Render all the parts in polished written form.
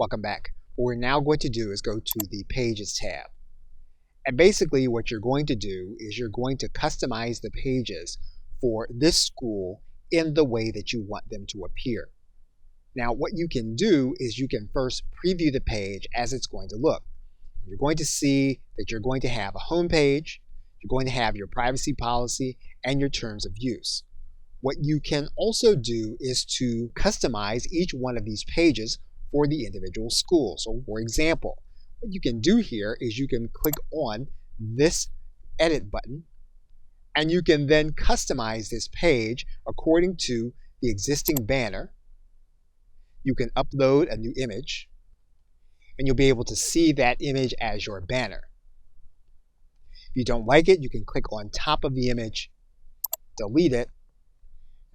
Welcome back. What we're now going to do is go to the Pages tab. And basically what you're going to do is you're going to customize the pages for this school in the way that you want them to appear. Now what you can do is you can first preview the page as it's going to look. You're going to see that you're going to have a home page, you're going to have your privacy policy, and your terms of use. What you can also do is to customize each one of these pages for the individual school. So for example, what you can do here is you can click on this edit button and you can then customize this page according to the existing banner. You can upload a new image and you'll be able to see that image as your banner. If you don't like it, you can click on top of the image, delete it,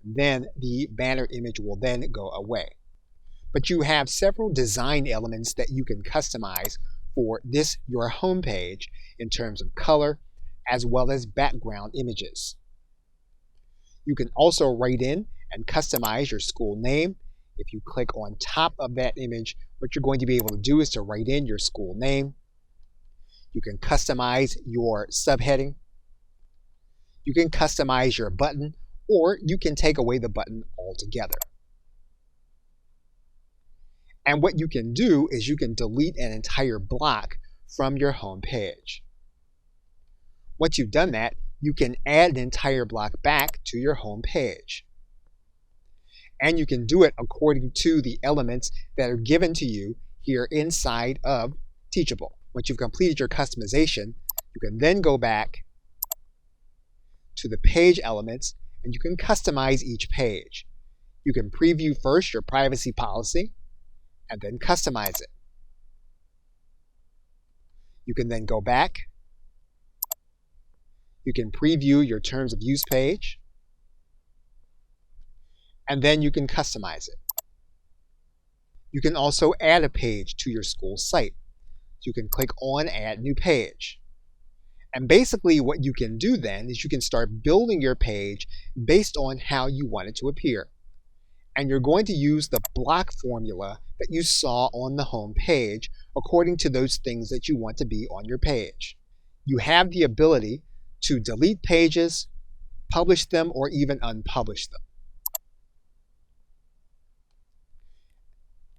then the banner image will then go away. But you have several design elements that you can customize for this, your home page, in terms of color as well as background images. You can also write in and customize your school name. If you click on top of that image, what you're going to be able to do is to write in your school name. You can customize your subheading. You can customize your button, or you can take away the button altogether. And what you can do is you can delete an entire block from your home page. Once you've done that, you can add an entire block back to your home page. And you can do it according to the elements that are given to you here inside of Teachable. Once you've completed your customization, you can then go back to the page elements and you can customize each page. You can preview first your privacy policy and then customize it. You can then go back. You can preview your terms of use page, and then you can customize it. You can also add a page to your school site. So you can click on Add New Page. And basically what you can do then is you can start building your page based on how you want it to appear. And you're going to use the block formula that you saw on the home page according to those things that you want to be on your page. You have the ability to delete pages, publish them, or even unpublish them.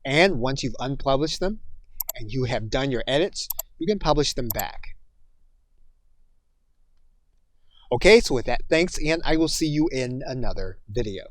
And once you've unpublished them and you have done your edits, you can publish them back. Okay, so with that, thanks, and I will see you in another video.